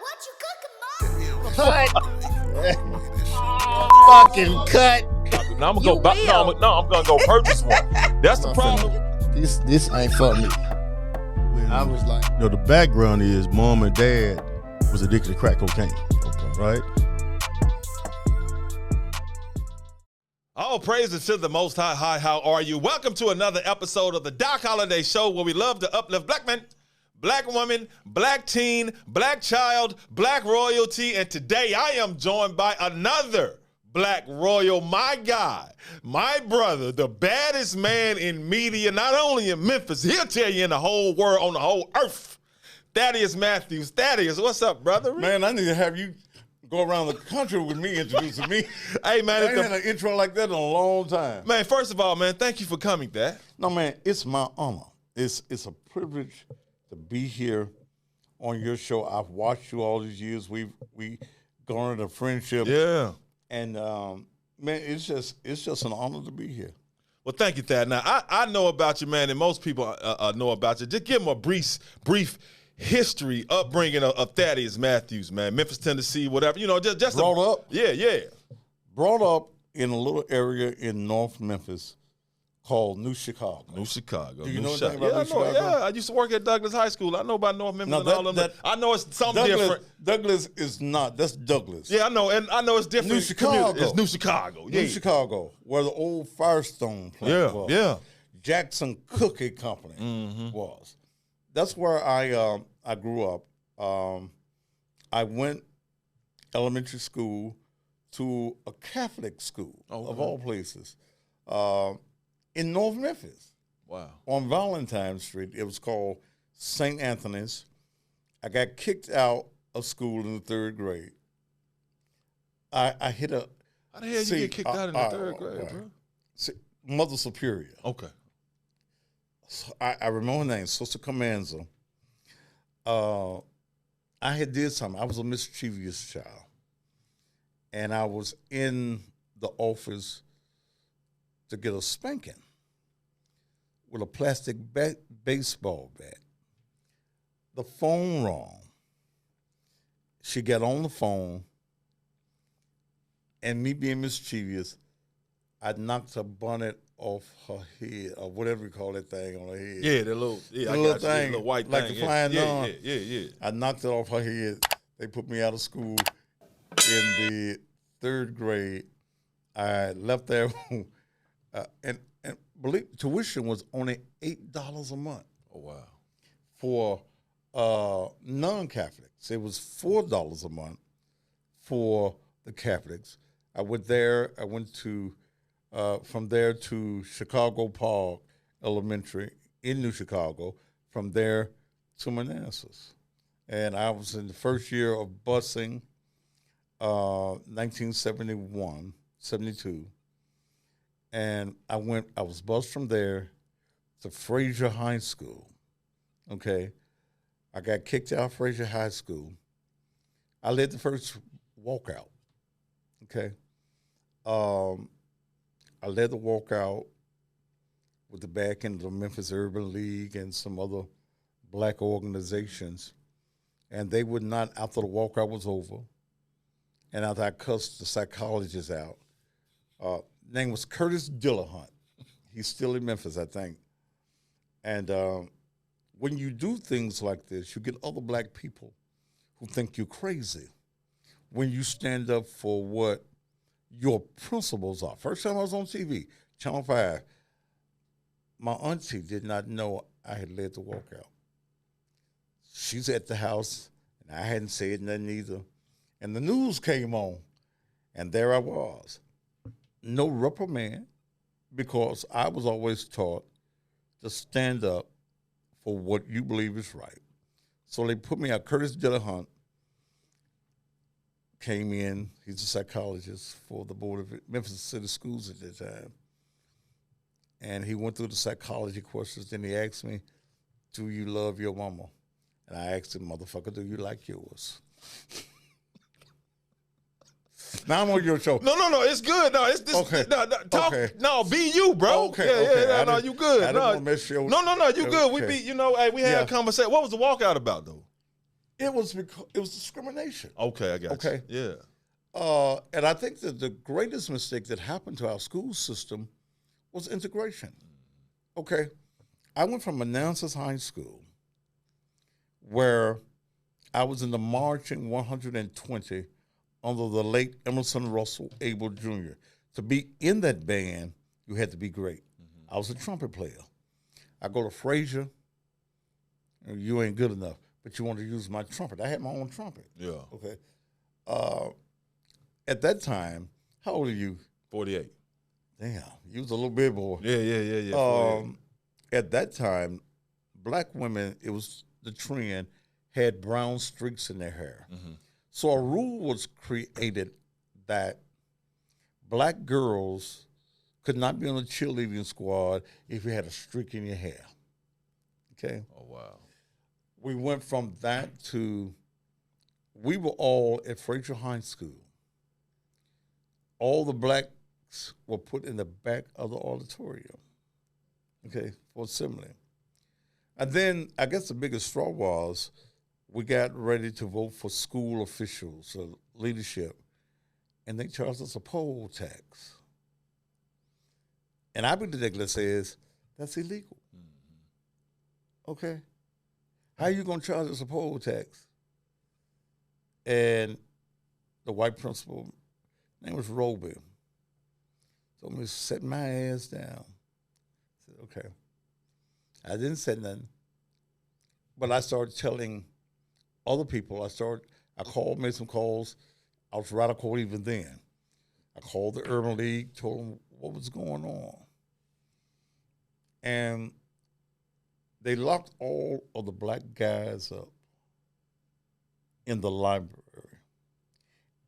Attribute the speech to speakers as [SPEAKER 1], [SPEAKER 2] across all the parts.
[SPEAKER 1] What you cooking, Mom?
[SPEAKER 2] Cut. Fucking cut.
[SPEAKER 3] Now I'm gonna go buy. No, I'm gonna go purchase one. That's the problem.
[SPEAKER 2] This ain't for me. I was like,
[SPEAKER 4] the background is mom and dad was addicted to crack cocaine. Okay. Right?
[SPEAKER 3] All praises to the Most High. Hi, how are you? Welcome to another episode of the Doc Holliday Show, where we love to uplift black men, black woman, black teen, black child, black royalty. And today I am joined by another black royal, my guy, my brother, the baddest man in media, not only in Memphis, he'll tell you in the whole world, on the whole earth. Thaddeus Matthews. Thaddeus, what's up, brother?
[SPEAKER 5] Man, I need to have you go around the country with me introducing me.
[SPEAKER 3] Hey, man.
[SPEAKER 5] I ain't had an intro like that in a long time.
[SPEAKER 3] Man, first of all, man, thank you for coming, Thad.
[SPEAKER 5] No, man, it's my honor. It's a privilege to be here on your show. I've watched you all these years. We garnered a friendship.
[SPEAKER 3] Yeah.
[SPEAKER 5] And, man, it's just an honor to be here.
[SPEAKER 3] Well, thank you, Thad. Now, I know about you, man, and most people know about you. Just give them a brief history, upbringing of Thaddeus Matthews, man. Memphis, Tennessee, whatever. You know, just
[SPEAKER 5] brought up.
[SPEAKER 3] Yeah.
[SPEAKER 5] Brought up in a little area in North Memphis called New Chicago.
[SPEAKER 3] New Chicago.
[SPEAKER 5] Do you know anything about New Chicago?
[SPEAKER 3] Yeah, I used to work at Douglas High School. I know about North Memphis and all of them. I know it's something different.
[SPEAKER 5] Douglas is not. That's Douglas.
[SPEAKER 3] Yeah, I know, and I know it's different.
[SPEAKER 5] New Chicago.
[SPEAKER 3] It's New Chicago. Yeah.
[SPEAKER 5] New Chicago, where the old Firestone plant was.
[SPEAKER 3] Yeah.
[SPEAKER 5] Jackson Cookie Company was. That's where I grew up. I went elementary school to a Catholic school, of all places, in North Memphis.
[SPEAKER 3] Wow.
[SPEAKER 5] On Valentine Street. It was called St. Anthony's. I got kicked out of school in the third grade. I hit a...
[SPEAKER 3] How the hell you get kicked out in the third grade, bro?
[SPEAKER 5] Mother Superior.
[SPEAKER 3] Okay.
[SPEAKER 5] So I remember her name, Sister Comanza. I had did something. I was a mischievous child. And I was in the office to get a spanking with a plastic baseball bat. The phone rang. She got on the phone, and me being mischievous, I knocked her bonnet off her head, or whatever you call that thing on her head.
[SPEAKER 3] Yeah, the little
[SPEAKER 5] thing,
[SPEAKER 3] the white
[SPEAKER 5] like
[SPEAKER 3] thing.
[SPEAKER 5] the flying nun.
[SPEAKER 3] Yeah. I
[SPEAKER 5] knocked it off her head. They put me out of school in the third grade. I left there, and believe tuition was only $8 a month.
[SPEAKER 3] Oh wow!
[SPEAKER 5] For non-Catholics, it was $4 a month for the Catholics. I went there. I went to from there to Chicago Park Elementary in New Chicago. From there to Manassas, and I was in the first year of busing, 1971, 72. And I was bused from there to Frazier High School, okay? I got kicked out of Frazier High School. I led the first walkout, okay? I led the walkout with the back end of the Memphis Urban League and some other black organizations. And they would not, after the walkout was over, and after I cussed the psychologist out, name was Curtis Dillahunt. He's still in Memphis, I think. And when you do things like this, you get other black people who think you're crazy when you stand up for what your principles are. First time I was on TV, Channel 5, my auntie did not know I had led the walkout. She's at the house, and I hadn't said nothing either. And the news came on, and there I was. No reprimand, because I was always taught to stand up for what you believe is right. So they put me out. Curtis Dillahunt came in. He's a psychologist for the Board of Memphis City Schools at that time. And he went through the psychology questions. Then he asked me, do you love your mama? And I asked him, motherfucker, do you like yours? Now I'm on your show.
[SPEAKER 3] No, it's good. No, it's this.
[SPEAKER 5] Okay.
[SPEAKER 3] Talk.
[SPEAKER 5] Okay.
[SPEAKER 3] No, be you, bro.
[SPEAKER 5] Okay.
[SPEAKER 3] Yeah. No, you good.
[SPEAKER 5] I didn't want to mess you.
[SPEAKER 3] No, you good. We
[SPEAKER 5] Okay.
[SPEAKER 3] we had a conversation. What was the walkout about, though?
[SPEAKER 5] It was because it was discrimination.
[SPEAKER 3] Okay, I got
[SPEAKER 5] Okay.
[SPEAKER 3] you. Yeah.
[SPEAKER 5] And I think that the greatest mistake that happened to our school system was integration. Okay. I went from Manassas High School, where I was in the marching 120 under the late Emerson Russell Abel Jr. To be in that band, you had to be great. I was a trumpet player. I go to Frazier, you ain't good enough, but you want to use my trumpet. I had my own trumpet.
[SPEAKER 3] Yeah.
[SPEAKER 5] Okay. At that time, how old are you?
[SPEAKER 3] 48.
[SPEAKER 5] Damn, you was a little bit boy.
[SPEAKER 3] Yeah. 48.
[SPEAKER 5] At that time, black women, it was the trend, had brown streaks in their hair. So a rule was created that black girls could not be on the cheerleading squad if you had a streak in your hair. Okay?
[SPEAKER 3] Oh, wow.
[SPEAKER 5] We went from that to, we were all at Fraser High School. All the blacks were put in the back of the auditorium, okay, for assembly. And then I guess the biggest straw was we got ready to vote for school officials, leadership, and they charged us a poll tax. And our particular says that's illegal. Okay? How are you going to charge us a poll tax? And the white principal, name was Roby, told me to set my ass down. I said, okay. I didn't say nothing. But I started telling other people. I called, made some calls. I was radical even then. I called the Urban League, told them what was going on. And they locked all of the black guys up in the library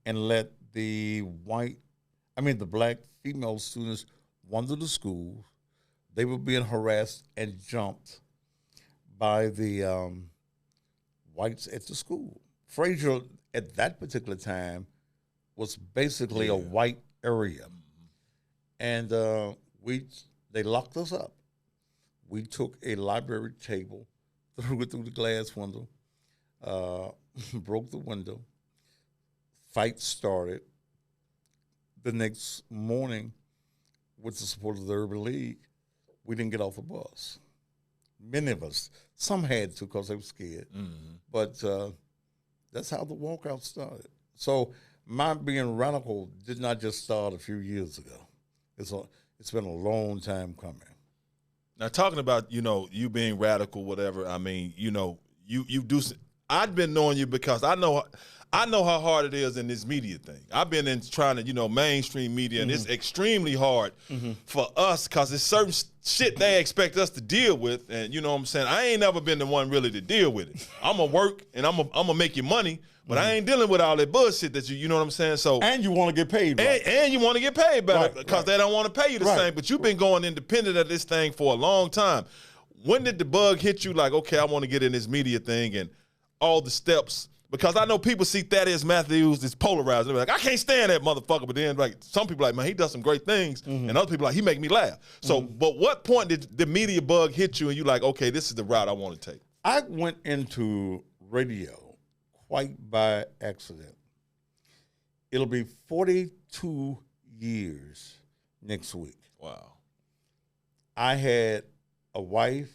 [SPEAKER 5] and let the black female students wander the school. They were being harassed and jumped by the whites at the school. Fraser, at that particular time, was basically a white area. And they locked us up. We took a library table, threw it through the glass window, broke the window. Fight started. The next morning, with the support of the Urban League, we didn't get off the bus. Many of us, some had to because they were scared. But that's how the walkout started. So my being radical did not just start a few years ago. It's been a long time coming.
[SPEAKER 3] Now, talking about, you being radical, whatever, I mean, you do. I've been knowing you because I know how hard it is in this media thing. I've been in trying to, mainstream media, and it's extremely hard for us because there's certain shit they expect us to deal with, and you know what I'm saying? I ain't never been the one really to deal with it. I'm going to work, and I'm going to make you money, but I ain't dealing with all that bullshit that you know what I'm saying? So
[SPEAKER 5] and you want to get paid, right?
[SPEAKER 3] And you want to get paid better because they don't want to pay you the
[SPEAKER 5] Right.
[SPEAKER 3] same. But you've been going independent of this thing for a long time. When did the bug hit you like, okay, I want to get in this media thing and all the steps? Because I know people see Thaddeus Matthews as polarized. They're like, I can't stand that motherfucker. But then, like, some people are like, man, he does some great things. And other people are like, he make me laugh. So, but what point did the media bug hit you and you like, okay, this is the route I want to take?
[SPEAKER 5] I went into radio quite by accident. It'll be 42 years next week.
[SPEAKER 3] Wow.
[SPEAKER 5] I had a wife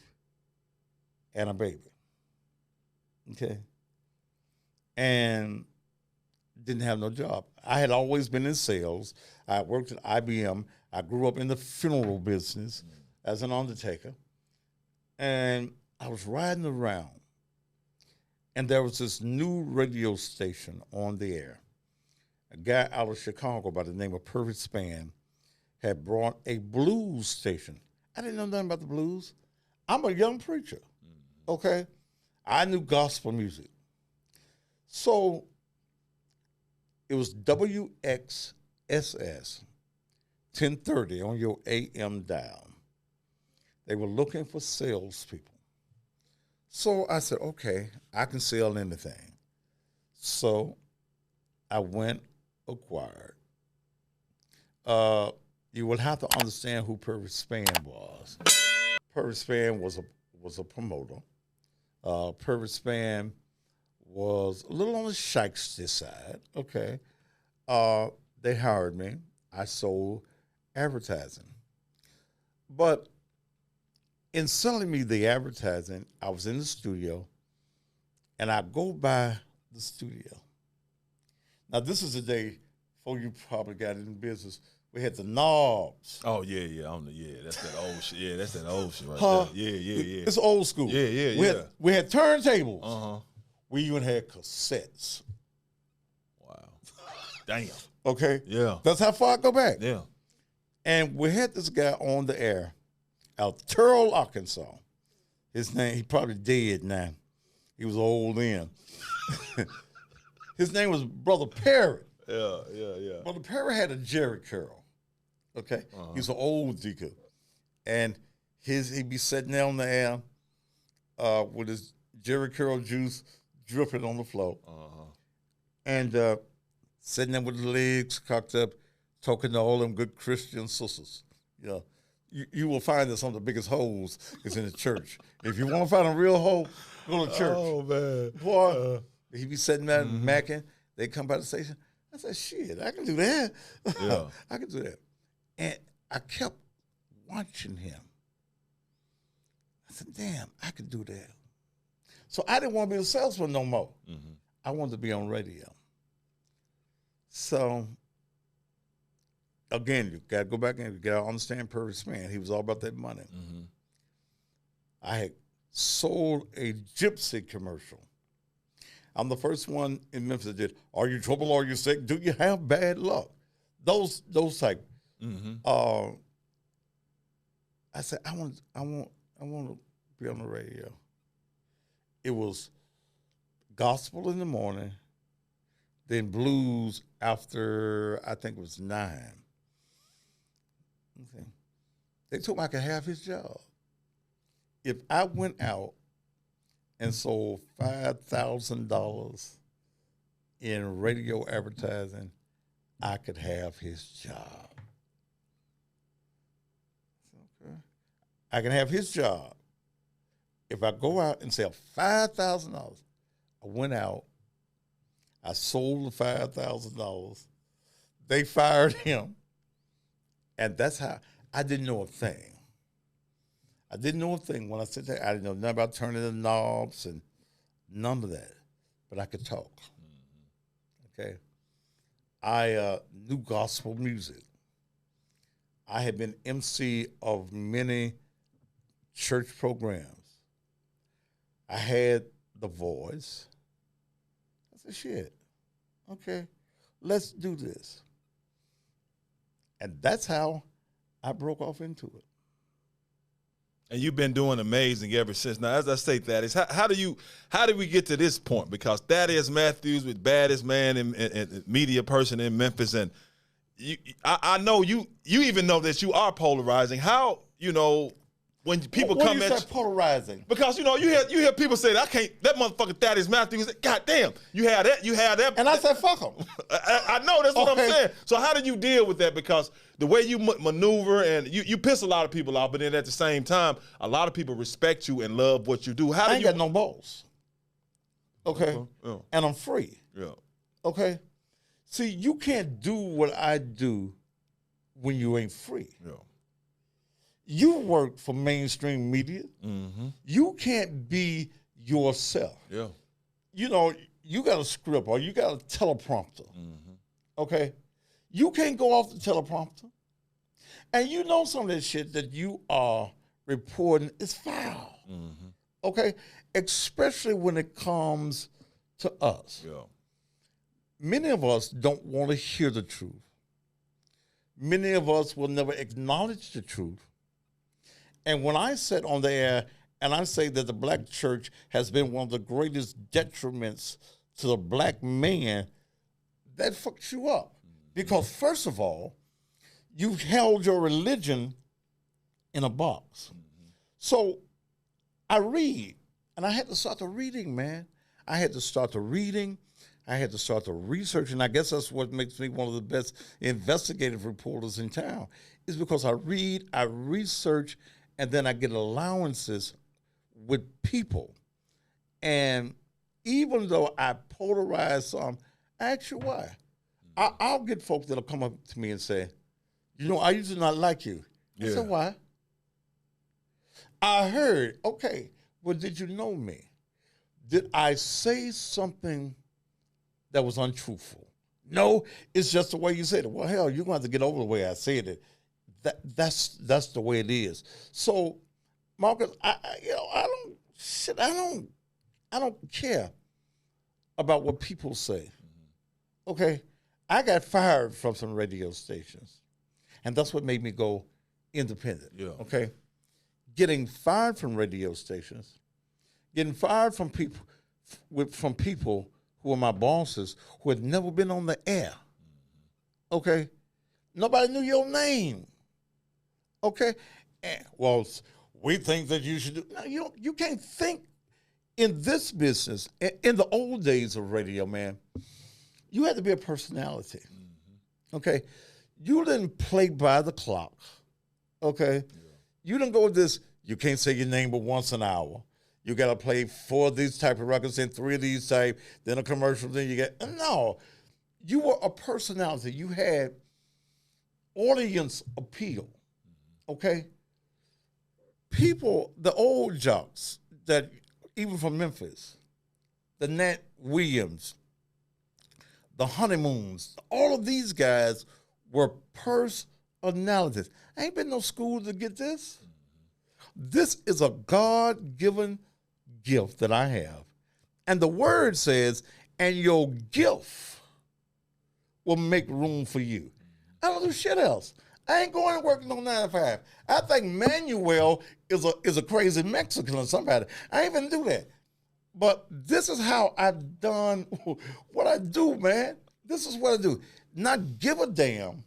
[SPEAKER 5] and a baby. Okay. And didn't have no job. I had always been in sales. I worked at IBM. I grew up in the funeral business as an undertaker. And I was riding around, and there was this new radio station on the air. A guy out of Chicago by the name of Perfect Span had brought a blues station. I didn't know nothing about the blues. I'm a young preacher, okay? I knew gospel music. So it was WXSS, 1030 on your AM dial. They were looking for salespeople. So I said, okay, I can sell anything. So I went, acquired. You will have to understand who Perfect Span was. Perfect Span was a promoter. Perfect Span was a little on the shyster side. Okay. They hired me. I sold advertising. But in selling me the advertising, I was in the studio, and I go by the studio. Now, this is the day before you probably got in business. We had the knobs.
[SPEAKER 3] Oh yeah. That's that old shit. Yeah, that's that old shit right
[SPEAKER 5] Huh?
[SPEAKER 3] there. Yeah.
[SPEAKER 5] It's old school.
[SPEAKER 3] Yeah.
[SPEAKER 5] We had turntables.
[SPEAKER 3] Uh-huh.
[SPEAKER 5] We even had cassettes.
[SPEAKER 3] Wow. Damn.
[SPEAKER 5] Okay?
[SPEAKER 3] Yeah.
[SPEAKER 5] That's how far I go back.
[SPEAKER 3] Yeah.
[SPEAKER 5] And we had this guy on the air out of Terrell, Arkansas. His name, he probably dead now. He was old then. His name was Brother Perry.
[SPEAKER 3] Yeah.
[SPEAKER 5] Brother Perry had a Jerry curl. Okay?
[SPEAKER 3] Uh-huh.
[SPEAKER 5] He was an old deacon. And he'd be sitting there on the air with his Jerry curl juice dripping on the floor.
[SPEAKER 3] Uh-huh.
[SPEAKER 5] And sitting there with the legs cocked up, talking to all them good Christian sisters. You know, you will find that some of the biggest holes is in the church. If you want to find a real hole, go to church.
[SPEAKER 3] Oh man.
[SPEAKER 5] Boy, he'd be sitting there macking. They come by the station. I said, shit, I can do that.
[SPEAKER 3] Yeah.
[SPEAKER 5] I can do that. And I kept watching him. I said, damn, I could do that. So I didn't want to be a salesman no more.
[SPEAKER 3] Mm-hmm.
[SPEAKER 5] I wanted to be on radio. So, again, you got to go back and you got to understand Purvis Man. He was all about that money.
[SPEAKER 3] Mm-hmm.
[SPEAKER 5] I had sold a Gypsy commercial. I'm the first one in Memphis that did, are you trouble, are you sick, do you have bad luck? Those type.
[SPEAKER 3] Mm-hmm.
[SPEAKER 5] I said, I want to be on the radio. It was gospel in the morning, then blues after, I think it was 9. Okay. They told me I could have his job. If I went out and sold $5,000 in radio advertising, I could have his job. Okay. I can have his job. If I go out and sell $5,000, I went out, I sold the $5,000, they fired him, and that's how, I didn't know a thing. I didn't know a thing when I said that. I didn't know nothing about turning the knobs and none of that, but I could talk. Okay. I knew gospel music. I had been MC of many church programs. I had the voice. I said, shit, okay, let's do this. And that's how I broke off into it.
[SPEAKER 3] And you've been doing amazing ever since. Now, as I say, Thaddeus, how do we get to this point? Because Thaddeus Matthews was baddest man and media person in Memphis, and I know you even know that you are polarizing. How, when people come at you,
[SPEAKER 5] polarizing?
[SPEAKER 3] because you hear people say that that motherfucker Thaddeus Matthews. God damn, you had that,
[SPEAKER 5] And I said, fuck him.
[SPEAKER 3] I know that's what
[SPEAKER 5] Okay.
[SPEAKER 3] I'm saying. So how do you deal with that? Because the way you maneuver and you piss a lot of people off, but then at the same time, a lot of people respect you and love what you do. How do
[SPEAKER 5] I ain't
[SPEAKER 3] you?
[SPEAKER 5] got no balls. Okay.
[SPEAKER 3] Yeah.
[SPEAKER 5] And I'm free.
[SPEAKER 3] Yeah.
[SPEAKER 5] Okay. See, you can't do what I do when you ain't free.
[SPEAKER 3] Yeah.
[SPEAKER 5] You work for mainstream media.
[SPEAKER 3] Mm-hmm.
[SPEAKER 5] You can't be yourself.
[SPEAKER 3] Yeah.
[SPEAKER 5] You got a script or you got a teleprompter.
[SPEAKER 3] Mm-hmm.
[SPEAKER 5] Okay? You can't go off the teleprompter. And you know some of that shit that you are reporting is foul.
[SPEAKER 3] Mm-hmm.
[SPEAKER 5] Okay? Especially when it comes to us.
[SPEAKER 3] Yeah.
[SPEAKER 5] Many of us don't want to hear the truth. Many of us will never acknowledge the truth. And when I sit on the air and I say that the black church has been one of the greatest detriments to the black man, that fucks you up. Because first of all, you've held your religion in a box. So I read, and I had to start the reading, man. I had to start the reading. I had to start the research, and I guess that's what makes me one of the best investigative reporters in town, is because I read, I research, and then I get allowances with people. And even though I polarize some, I ask you why. I'll get folks that'll come up to me and say, you know, I used to not like you. I said, why? I heard, okay, well, did you know me? Did I say something that was untruthful? No, it's just the way you said it. Well, hell, you're going to have to get over the way I said it. That's the way it is. So, Marcus, I don't care about what people say. Okay, I got fired from some radio stations, and that's what made me go independent.
[SPEAKER 3] Yeah.
[SPEAKER 5] Okay, getting fired from radio stations, getting fired from people who were my bosses who had never been on the air. Okay, nobody knew your name. Okay, well, we think that you should do. No, you can't think in this business. In the old days of radio, man, you had to be a personality. Okay, you didn't play by the clock. Okay, you didn't go with this. You can't say your name but once an hour. You got to play 4 of these type of records and 3 of these type, then a commercial, then you get, no. You were a personality. You had audience appeal, okay? People, the old jocks, that even from Memphis, the Nat Williams, the Honeymoons, all of these guys were personalities. Ain't been no school to get this. This is a God-given gift that I have. And the word says, and your gift will make room for you. I don't do shit else. I ain't going to work no 9 to 5. I think Manuel is a crazy Mexican or somebody. I ain't even do that. But this is how I've done what I do, man. This is what I do. Not give a damn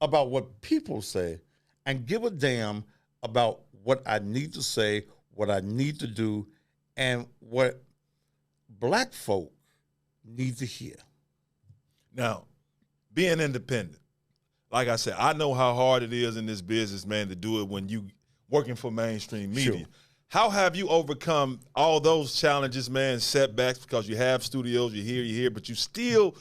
[SPEAKER 5] about what people say and give a damn about what I need to say, what I need to do, and what black folk need to hear.
[SPEAKER 3] Now, being independent, like I said, I know how hard it is in this business, man, to do it when you working for mainstream media.
[SPEAKER 5] Sure.
[SPEAKER 3] How have you overcome all those challenges, man, setbacks, because you have studios, you're here, but you still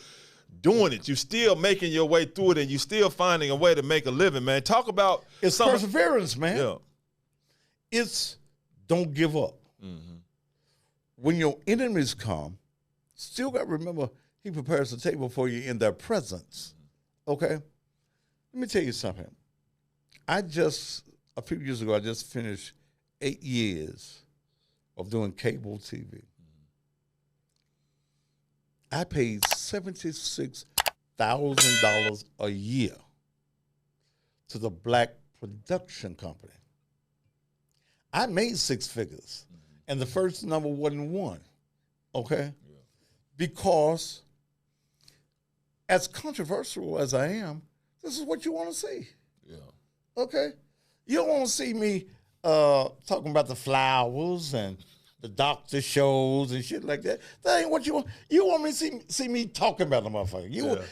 [SPEAKER 3] doing it. You still making your way through it, and you still finding a way to make a living, man. Talk about
[SPEAKER 5] It's perseverance, man.
[SPEAKER 3] Yeah.
[SPEAKER 5] It's don't give up.
[SPEAKER 3] Mm-hmm.
[SPEAKER 5] When your enemies come, still got to remember he prepares the table for you in their presence. Okay? Let me tell you something. A few years ago, I just finished 8 years of doing cable TV. I paid $76,000 a year to the black production company. I made 6 figures, and the first number wasn't 1, okay? Yeah. Because as controversial as I am, this is what you want to see.
[SPEAKER 3] Yeah.
[SPEAKER 5] Okay? You don't want to see me talking about the flowers and the doctor shows and shit like that. That ain't what you want. You want me to see me talking about them, motherfucker.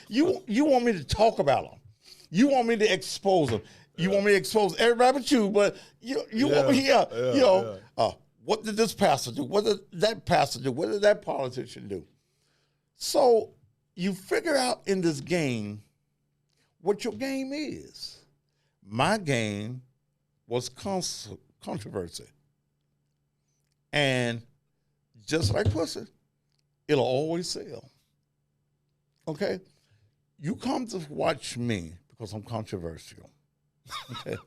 [SPEAKER 5] You want me to talk about them. You want me to expose them. You want me to expose everybody but you, but you want me here. What did this pastor do? What did that pastor do? What did that politician do? So you figure out in this game what your game is. My game was controversy. And just like pussy, it'll always sell. Okay? You come to watch me because I'm controversial. Okay?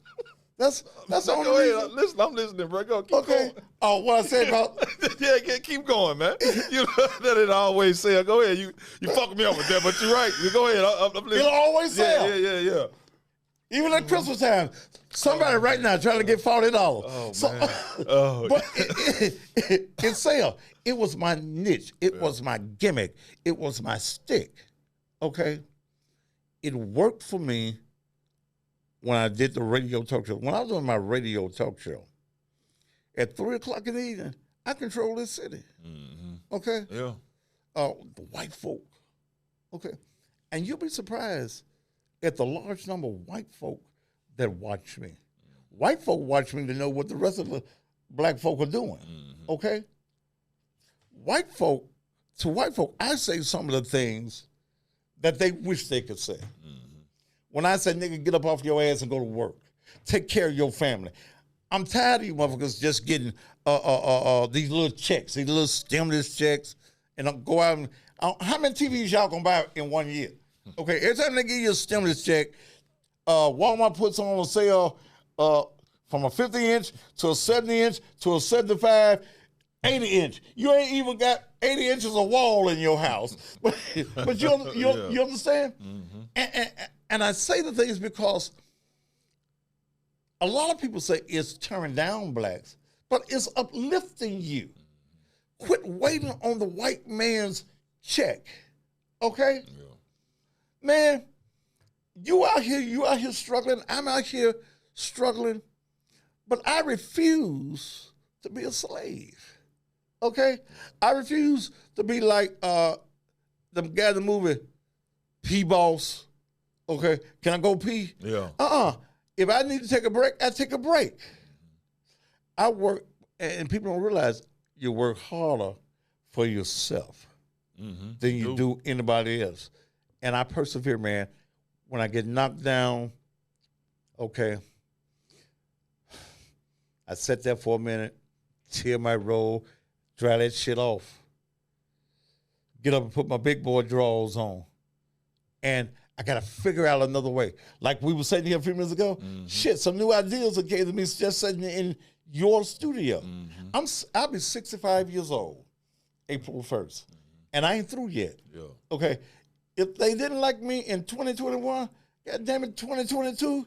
[SPEAKER 5] That's the only reason.
[SPEAKER 3] Listen, I'm listening, bro. Go, keep
[SPEAKER 5] okay.
[SPEAKER 3] going.
[SPEAKER 5] Oh, what I say about
[SPEAKER 3] yeah, keep going, man. You know that it always sell. Go ahead. You fucking me up with that, but you're right. You go ahead. I'm listening.
[SPEAKER 5] It'll always sell.
[SPEAKER 3] Yeah.
[SPEAKER 5] Even at Christmas time, somebody right now trying to get $40.
[SPEAKER 3] Oh, man.
[SPEAKER 5] But it sell. It was my niche. It was my gimmick. It was my stick. Okay? It worked for me when I did the radio talk show. When I was doing my radio talk show, at 3 o'clock in the evening, I control this city. Mm-hmm. Okay?
[SPEAKER 3] Yeah.
[SPEAKER 5] The white folk. Okay? And you'll be surprised at the large number of white folk that watch me. White folk watch me to know what the rest of the black folk are doing. Mm-hmm. Okay? white folk, I say some of the things that they wish they could say. Mm-hmm. When I say, nigga, get up off your ass and go to work. Take care of your family. I'm tired of you motherfuckers just getting these little checks, these little stimulus checks, and I'll go out and how many TVs y'all gonna buy in 1 year? Okay, every time they give you a stimulus check, Walmart puts on sale from a 50-inch to a 70-inch to a 75, 80-inch. You ain't even got 80 inches of wall in your house, but you understand? Mm-hmm. And I say the things because a lot of people say it's tearing down blacks, but it's uplifting you. Quit waiting on the white man's check, okay? Yeah. Man, you out here struggling. I'm out here struggling, but I refuse to be a slave, okay? I refuse to be like the guy in the movie, P-Boss, okay? Can I go pee? Yeah. If I need to take a break, I take a break. I work, and people don't realize you work harder for yourself than you do anybody else. And I persevere, man. When I get knocked down, okay, I sit there for a minute, tear my roll, dry that shit off, get up and put my big boy drawers on. And I got to figure out another way. Like we were saying here a few minutes ago, shit, some new ideas that came to me just sitting in your studio. I'll be 65 years old, April 1st, and I ain't through yet. Yeah. Okay, if they didn't like me in 2021, God damn it, 2022,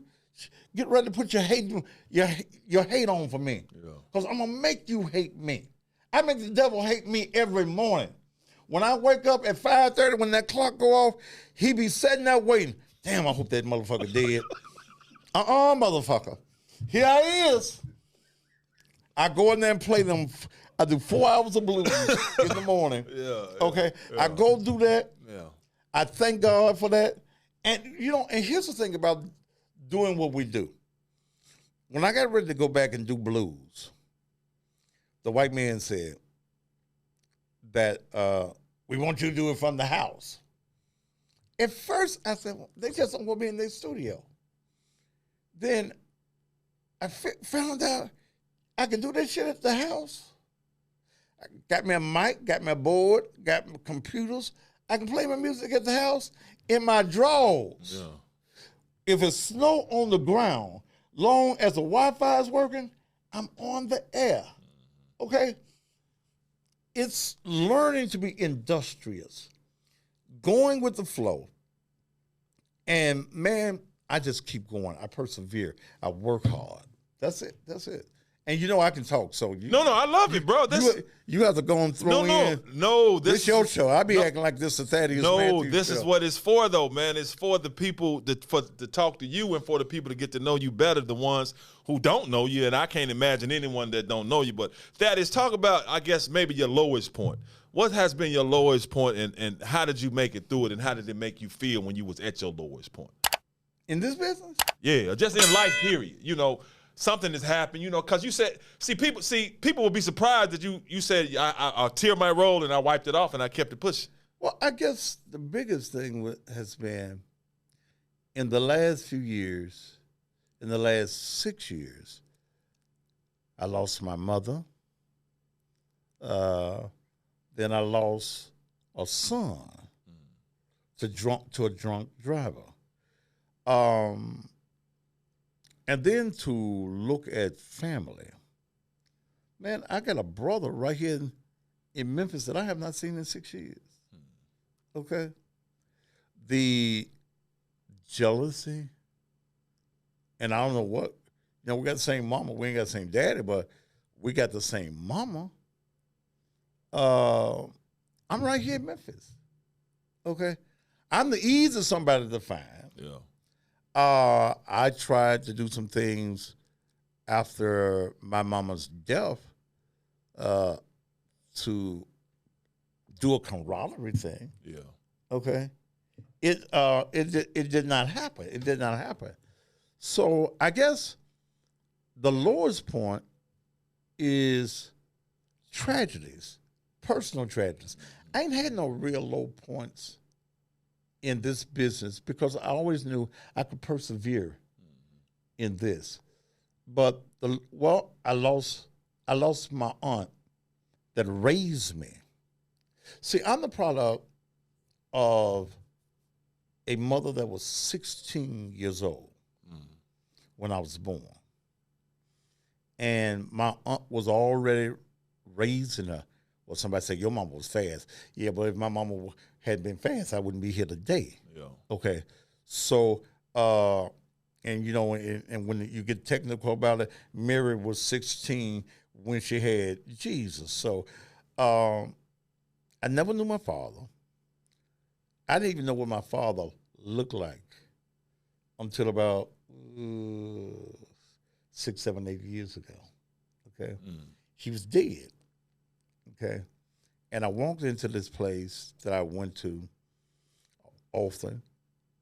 [SPEAKER 5] get ready to put your hate on for me, because I'm gonna make you hate me. I make the devil hate me every morning. When I wake up at 5:30, when that clock go off, he be sitting there waiting. Damn, I hope that motherfucker dead. Motherfucker. Here I is. I go in there and play them. I do 4 hours of blues in the morning. Okay? Yeah. I go do that. Yeah. I thank God for that. And, and here's the thing about doing what we do. When I got ready to go back and do blues, the white man said that we want you to do it from the house. At first, I said, well, they just don't want me in their studio. Then I found out I can do that shit at the house. I got me a mic, got my board, got my computers. I can play my music at the house in my drawers. Yeah. If it's snow on the ground, long as the Wi-Fi is working, I'm on the air. Okay? It's learning to be industrious, going with the flow. And man, I just keep going. I persevere. I work hard. That's it. And I can talk. So
[SPEAKER 3] no, I love it, bro.
[SPEAKER 5] You have to go and throw in.
[SPEAKER 3] No,
[SPEAKER 5] this is your show. I be acting like this is Thaddeus Matthews.
[SPEAKER 3] No, this is what it's for, though, man. It's for the people to talk to you and for the people to get to know you better, the ones who don't know you. And I can't imagine anyone that don't know you. But Thaddeus, talk about, I guess, maybe your lowest point. What has been your lowest point, and how did you make it through it, and how did it make you feel when you was at your lowest point?
[SPEAKER 5] In this business?
[SPEAKER 3] Yeah, just in life, period. Something has happened, because you said, people will be surprised that you said, I'll tear my roll and I wiped it off and I kept it pushing.
[SPEAKER 5] Well, I guess the biggest thing has been in the last few years, in the last 6 years, I lost my mother. Then I lost a son to a drunk driver. And then to look at family. Man, I got a brother right here in Memphis that I have not seen in 6 years. Okay? The jealousy, and I don't know what, we got the same mama. We ain't got the same daddy, but we got the same mama. I'm right here in Memphis. Okay? I'm the ease of somebody to find. Yeah. I tried to do some things after my mama's death to do a camaraderie thing. Yeah. Okay. It did not happen. It did not happen. So I guess the lowest point is tragedies, personal tragedies. I ain't had no real low points in this business because I always knew I could persevere in this. But I lost my aunt that raised me. See, I'm the product of a mother that was 16 years old when I was born. And my aunt was already raising her. Well, somebody said, your mama was fast. Yeah, but if my mama had been fast, I wouldn't be here today.
[SPEAKER 3] Yeah.
[SPEAKER 5] Okay. So, and you know, and when you get technical about it, Mary was 16 when she had Jesus. So, I never knew my father. I didn't even know what my father looked like until about 6, 7, 8 years ago. Okay. He was dead. Okay. And I walked into this place that I went to often,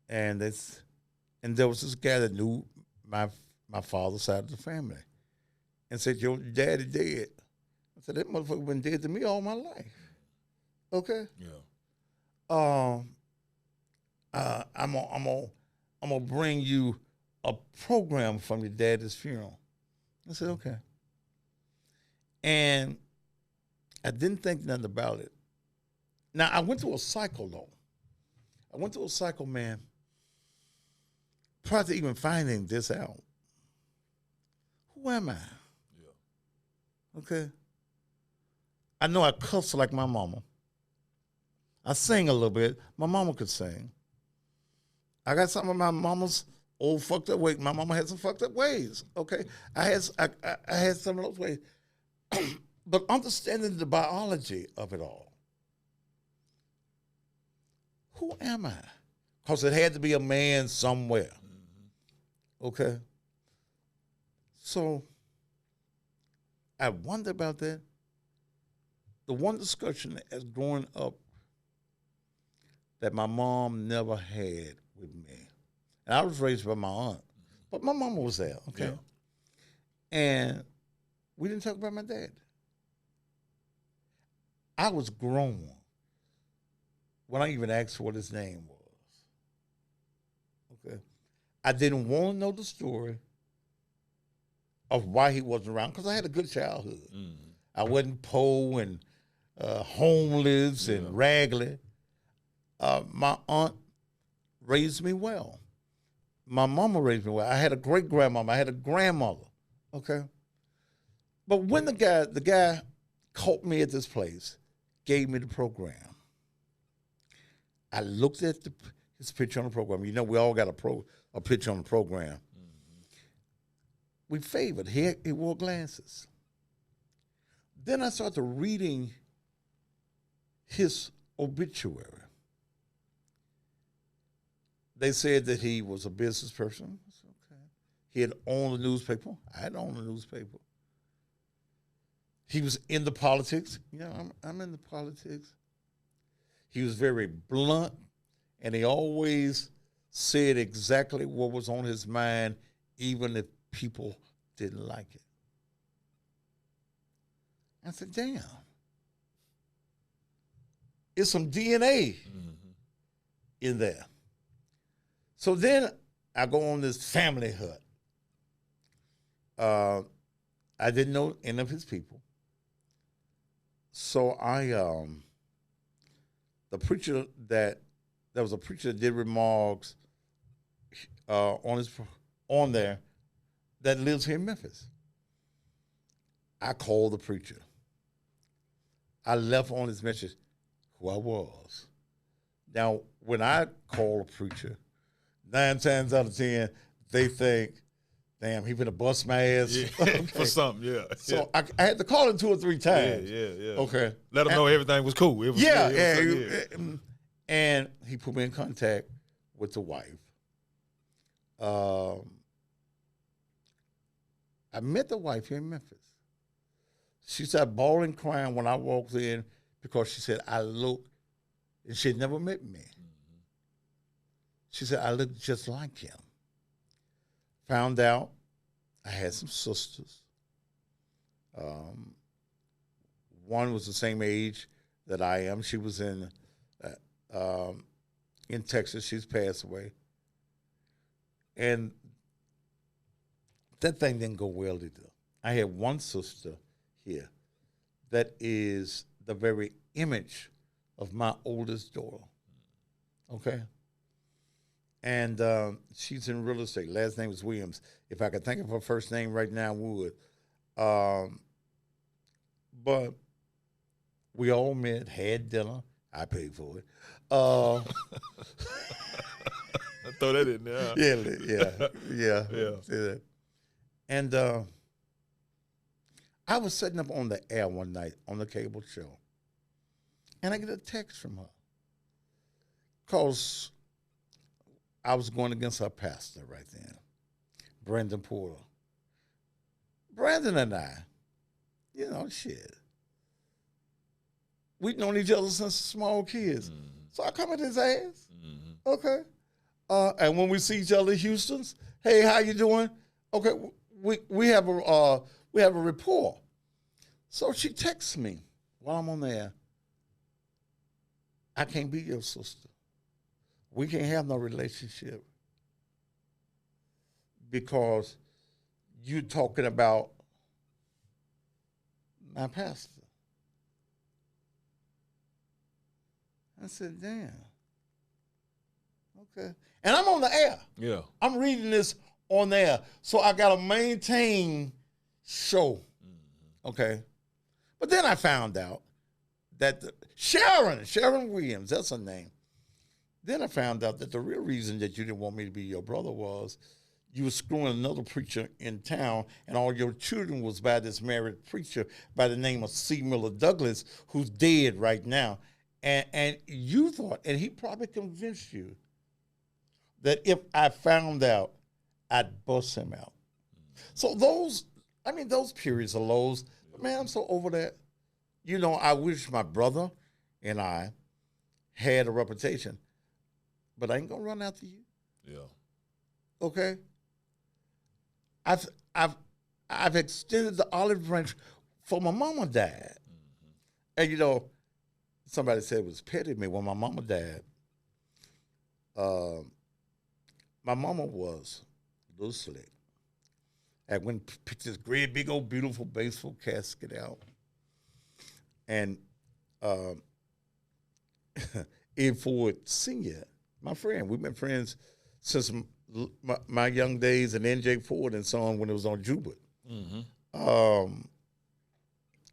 [SPEAKER 5] and there was this guy that knew my father's side of the family and said, your daddy dead. I said, that motherfucker been dead to me all my life. Okay?
[SPEAKER 3] Yeah.
[SPEAKER 5] I'm gonna bring you a program from your daddy's funeral. I said, okay. And I didn't think nothing about it. Now, I went through a cycle, though. I went through a cycle, man, prior to even finding this out. Who am I?
[SPEAKER 3] Yeah.
[SPEAKER 5] Okay? I know I cuss like my mama. I sing a little bit. My mama could sing. I got some of my mama's old fucked up ways. My mama had some fucked up ways, okay? I had some of those ways. But understanding the biology of it all. Who am I? Because it had to be a man somewhere. Okay? So I wonder about that. The one discussion as growing up that my mom never had with me. And I was raised by my aunt, but my mama was there, okay? Yeah. And we didn't talk about my dad. I was grown when I even asked what his name was. Okay. I didn't want to know the story of why he wasn't around because I had a good childhood. I wasn't poor and homeless and raggedy. My aunt raised me well. My mama raised me well. I had a great grandmama. I had a grandmother. Okay. But when the guy caught me at this place, gave me the program, I looked at his picture on the program. You know, we all got a picture on the program. We favored. He wore glasses. Then I started reading his obituary. They said that he was a business person. Okay. He had owned a newspaper. I had owned a newspaper. He was in the politics. You know, I'm in the politics. He was very blunt, and he always said exactly what was on his mind, even if people didn't like it. I said, damn. It's some DNA in there. So then I go on this family hut. I didn't know any of his people. So there was a preacher that did remarks on there that lives here in Memphis. I called the preacher. I left on his message who I was. Now, when I call a preacher, 9 times out of 10, they think, damn, he finna bust my ass.
[SPEAKER 3] Yeah.
[SPEAKER 5] Okay.
[SPEAKER 3] For something, yeah.
[SPEAKER 5] So I had to call him 2 or 3 times.
[SPEAKER 3] Yeah.
[SPEAKER 5] Okay.
[SPEAKER 3] Let him know everything was cool. It was,
[SPEAKER 5] And he put me in contact with the wife. I met the wife here in Memphis. She started bawling, crying when I walked in because she said, I look, and she had never met me. She said, I look just like him. Found out I had some sisters. One was the same age that I am. She was in Texas. She's passed away. And that thing didn't go well either. I had one sister here that is the very image of my oldest daughter. Okay? And she's in real estate. Last name is Williams. If I could think of her first name right now, I would. But we all met, had dinner. I paid for it.
[SPEAKER 3] I throw that in there.
[SPEAKER 5] Yeah. And I was sitting up on the air one night on the cable show, and I get a text from her because I was going against her pastor right then, Brandon Porter. Brandon and I, we'd known each other since small kids. Mm-hmm. So I come at his ass. Mm-hmm. Okay. And when we see each other in Houston's, hey, how you doing? Okay, we have a rapport. So she texts me while I'm on there. I can't be your sister. We can't have no relationship because you're talking about my pastor. I said, damn. Okay. And I'm on the air.
[SPEAKER 3] Yeah.
[SPEAKER 5] I'm reading this on the air. So I got to maintain show. Mm-hmm. Okay. But then I found out that Sharon Williams, that's her name. Then I found out that the real reason that you didn't want me to be your brother was you were screwing another preacher in town, and all your children was by this married preacher by the name of C. Miller Douglas, who's dead right now. And you thought, and he probably convinced you, that if I found out, I'd bust him out. So those periods of lows, man, I'm so over that. I wish my brother and I had a reputation, but I ain't gonna run after you.
[SPEAKER 3] Yeah.
[SPEAKER 5] Okay. I've extended the olive branch for my mama died. Mm-hmm. And somebody said it was petty me when my mama died. My mama was a little slick. I went and picked this great, big old, beautiful, baseball casket out. And Ed Ford Sr., my friend, we've been friends since my young days, and NJ Ford and so on when it was on Jubit. Mm-hmm.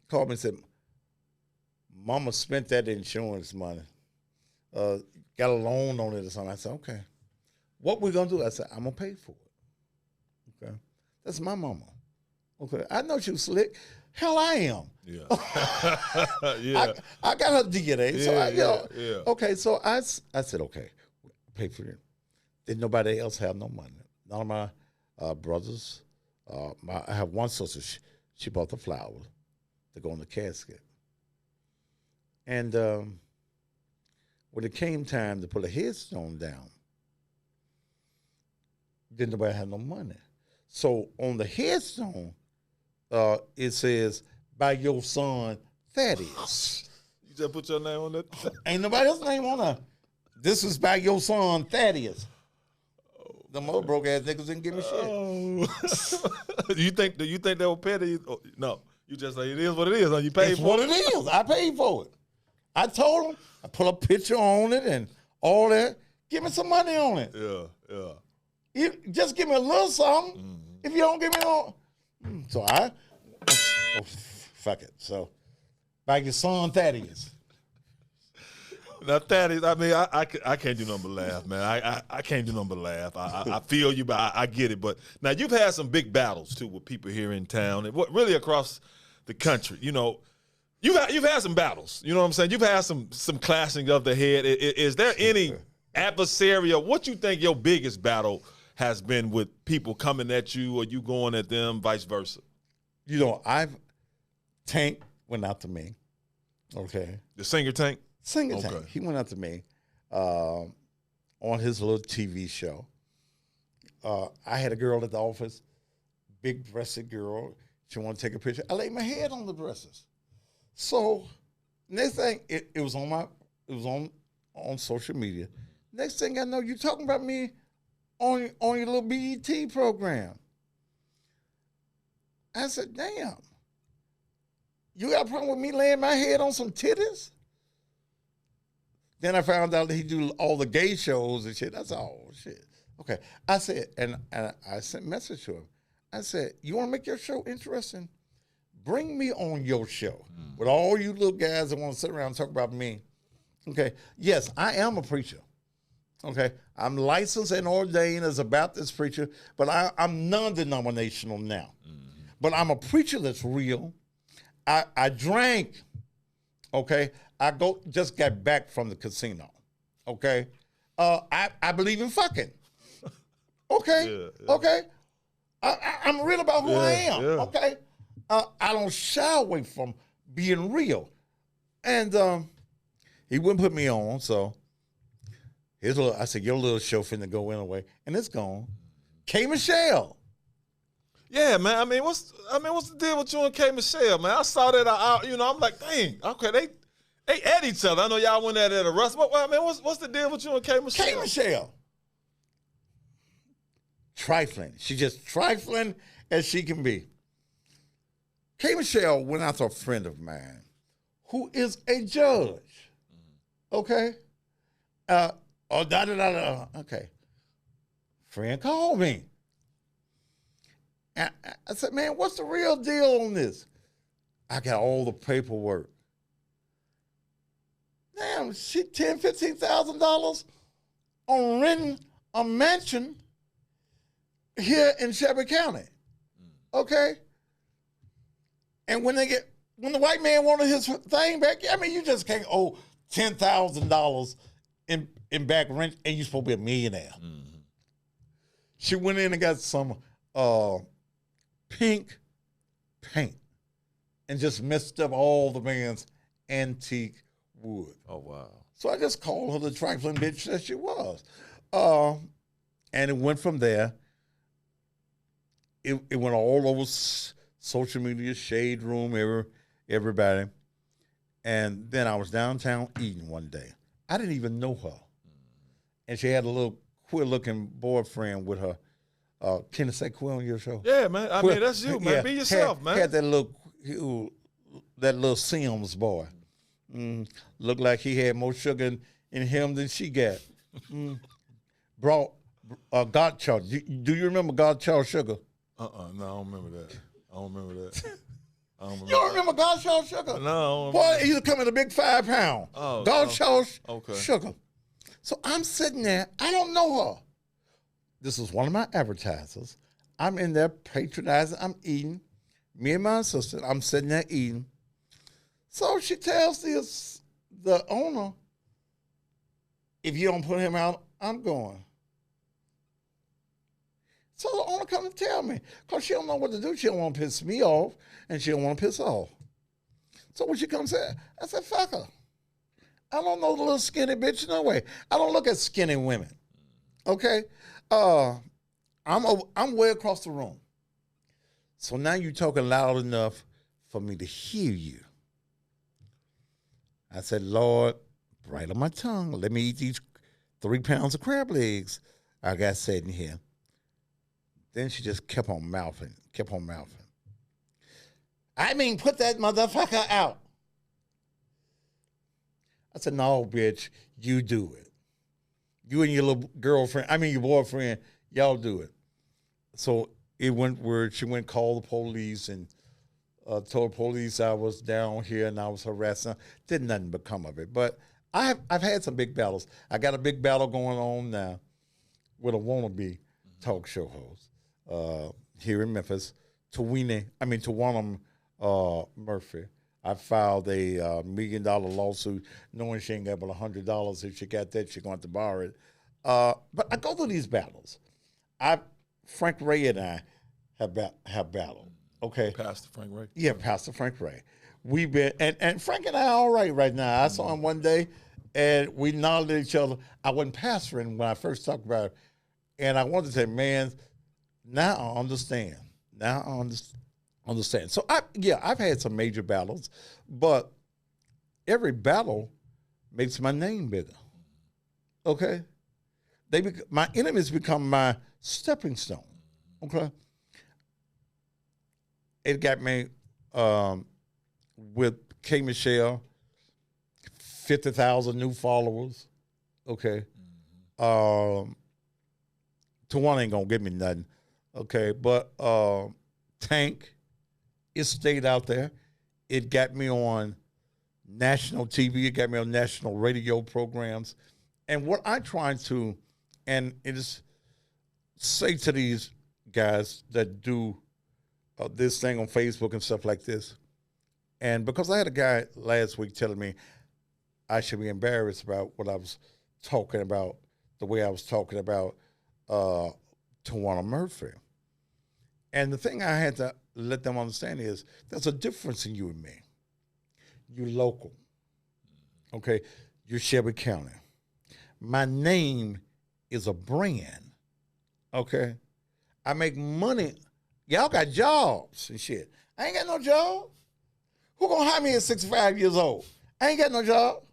[SPEAKER 5] Called me and said, Mama spent that insurance money. Got a loan on it or something. I said, okay. What we going to do? I said, I'm going to pay for it. Okay. That's my mama. Okay. I know she was slick. Hell, I am.
[SPEAKER 3] Yeah. Yeah.
[SPEAKER 5] I got her DNA.
[SPEAKER 3] Yeah,
[SPEAKER 5] so Okay. So I said, okay, pay for it. Didn't nobody else have no money. None of my brothers. I have one sister. She bought the flowers to go in the casket. And when it came time to put a headstone down, didn't nobody have no money. So on the headstone, it says, by your son, Thaddeus.
[SPEAKER 3] You just put your name on that?
[SPEAKER 5] Ain't nobody else's name on it. This is by your son, Thaddeus. The mother broke ass niggas didn't give me shit.
[SPEAKER 3] Do you think they were petty? No. You just say it is what it is. You paid for it?
[SPEAKER 5] It's what it is. I paid for it. I told them, I put a picture on it and all that. Give me some money on it.
[SPEAKER 3] Yeah.
[SPEAKER 5] Just give me a little something. Mm-hmm. If you don't give me no. So fuck it. So, by your son, Thaddeus.
[SPEAKER 3] Now, Thaddeus, I mean, I can't do nothing but laugh, man. I can't do nothing but laugh. I feel you, but I get it. But now you've had some big battles too with people here in town and really across the country. You've had some battles. You know what I'm saying? You've had some clashing of the head. Is there any adversarial? What you think your biggest battle has been with people coming at you or you going at them, vice versa?
[SPEAKER 5] Tank went out to me. Okay.
[SPEAKER 3] The singer Tank?
[SPEAKER 5] Singer Tank. He went out to me on his little TV show. I had a girl at the office, big-breasted girl. She wanted to take a picture. I laid my head on the dresses. So Next thing, it was on social media. Next thing I know, you talking about me on your little BET program. I said, damn, you got a problem with me laying my head on some titties? Then I found out that he do all the gay shows and shit. That's all shit. Okay. I said, and I sent a message to him. I said, you want to make your show interesting? Bring me on your show with all you little guys that want to sit around and talk about me. Okay. Yes, I am a preacher. Okay. I'm licensed and ordained as a Baptist preacher, but I'm non-denominational now. But I'm a preacher that's real. I drank. Okay. I just got back from the casino. Okay. I believe in fucking. Okay. Yeah. Okay. I'm real about who I am. Yeah. Okay. I don't shy away from being real. And he wouldn't put me on, so I said, your little show finna go anyway. And it's gone. K. Michelle.
[SPEAKER 3] Yeah, man. I mean, what's the deal with you and K. Michelle, man? I saw that I'm like, dang, okay, they at each other. I know y'all went at it at a rust. But I mean, what's the deal with you and K. Michelle?
[SPEAKER 5] K. Michelle. Trifling. She's just trifling as she can be. K. Michelle went after a friend of mine who is a judge. Okay? Okay. Friend called me. And I said, man, what's the real deal on this? I got all the paperwork. Damn, she $10,000, $15,000 on renting a mansion here in Shelby County. Okay? And when the white man wanted his thing back, I mean, you just can't owe $10,000 in back rent and you're supposed to be a millionaire. Mm-hmm. She went in and got some pink paint and just messed up all the man's antique wood.
[SPEAKER 3] Oh, wow.
[SPEAKER 5] So I just called her the trifling bitch that she was. And it went from there. It went all over social media, shade room, everybody. And then I was downtown eating one day. I didn't even know her. And she had a little queer-looking boyfriend with her. Can I say queer on your show?
[SPEAKER 3] Yeah, man. I mean, that's you, man.
[SPEAKER 5] Yeah,
[SPEAKER 3] be yourself, man.
[SPEAKER 5] Had that little Sims boy. Looked like he had more sugar in him than she got. Brought God Charles. Do you remember God Charles Sugar?
[SPEAKER 3] No, I don't remember that.
[SPEAKER 5] You don't remember God Charles Sugar?
[SPEAKER 3] No.
[SPEAKER 5] Boy, he used to come in a big 5 pound. God Charles
[SPEAKER 3] okay.
[SPEAKER 5] Sugar. So I'm sitting there. I don't know her. This is one of my advertisers. I'm in there patronizing. I'm eating. Me and my sister, I'm sitting there eating. So she tells the owner, if you don't put him out, I'm going. So the owner come and tell me, because she don't know what to do. She don't want to piss me off, and she don't want to piss off. So when she comes in, I said, fuck her. I don't know the little skinny bitch, no way. I don't look at skinny women, okay? I'm way across the room. So now you're talking loud enough for me to hear you. I said, Lord, right on my tongue, let me eat these 3 pounds of crab legs I got sitting here. Then she just kept on mouthing. I mean, put that motherfucker out. I said, no, bitch, you do it. You and your little your boyfriend, y'all do it. So it went where she went call the police and told the police I was down here and I was harassing. Did nothing become of it. But I've had some big battles. I got a big battle going on now with a wannabe talk show host here in Memphis, Tawana Murphy. I filed a $1 million lawsuit knowing she ain't got but $100. If she got that, she's going to borrow it. But I go through these battles. Frank Ray and I have battled. Okay.
[SPEAKER 3] Pastor Frank Ray.
[SPEAKER 5] Yeah, Pastor Frank Ray. We've been, and Frank and I are all right now. I saw him one day, and we nodded at each other. I wasn't pastoring when I first talked about it, and I wanted to say, man, now I understand. Understand. So I've had some major battles, but every battle makes my name bigger. Okay? My enemies become my stepping stone. Okay? It got me with K. Michelle, 50,000 new followers. Okay? Tawana ain't gonna give me nothing. Okay? But Tank, it stayed out there. It got me on national TV. It got me on national radio programs. And what I try to, and it is say to these guys that do this thing on Facebook and stuff like this, and because I had a guy last week telling me I should be embarrassed about what I was talking about, the way I was talking about Tawana Murphy. And the thing I had to let them understand is there's a difference in you and me. You're local. Okay? You're Shelby County. My name is a brand. Okay? I make money. Y'all got jobs and shit. I ain't got no job. Who gonna hire me at 65 years old? I ain't got no job.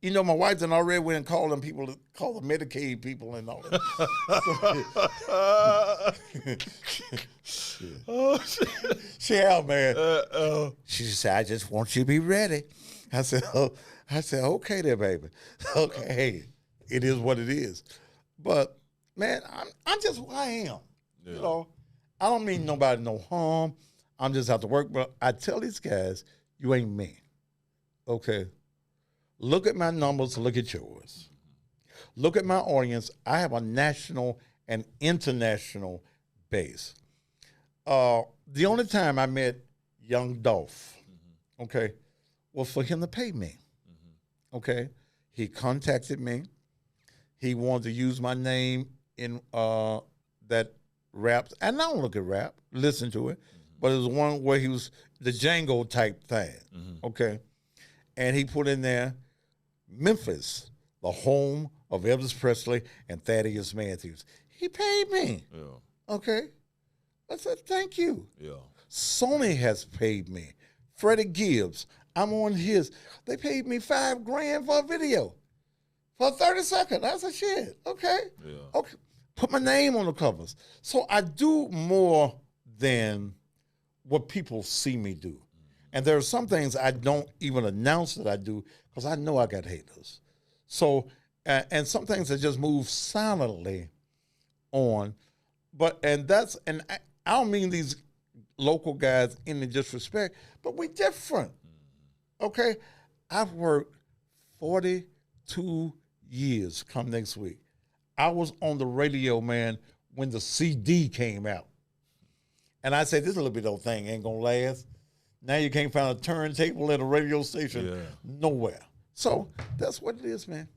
[SPEAKER 5] You know, my wife done already went and called them people, call the Medicaid people and all that. Oh, shit. She out, man. She said, I just want you to be ready. I said, okay there, baby. Okay. It is what it is. But, man, I'm just who I am. Yeah. You know, I don't mean nobody no harm. I'm just out to work. But I tell these guys, you ain't me. Okay? Look at my numbers, look at yours. Look at my audience. I have a national and international base. The only time I met young Dolph, okay, was for him to pay me. Okay? He contacted me. He wanted to use my name in that rap. And I don't look at rap, listen to it. But it was one where he was the Django type thing. Okay? And he put in there, Memphis, the home of Elvis Presley and Thaddeus Matthews. He paid me. Yeah. Okay? I said, thank you. Yeah. Sony has paid me. Freddie Gibbs, I'm on his. They paid me $5,000 for a video. For 30 seconds. I said, shit, okay. Yeah. Okay. Put my name on the covers. So I do more than what people see me do. And there are some things I don't even announce that I do because I know I got haters. So, and some things that just move silently on. And I don't mean these local guys in the disrespect, but we different. Okay? I've worked 42 years come next week. I was on the radio, man, when the CD came out. And I said, this little bit old thing ain't gonna last. Now you can't find a turntable at a radio station nowhere. So that's what it is, man.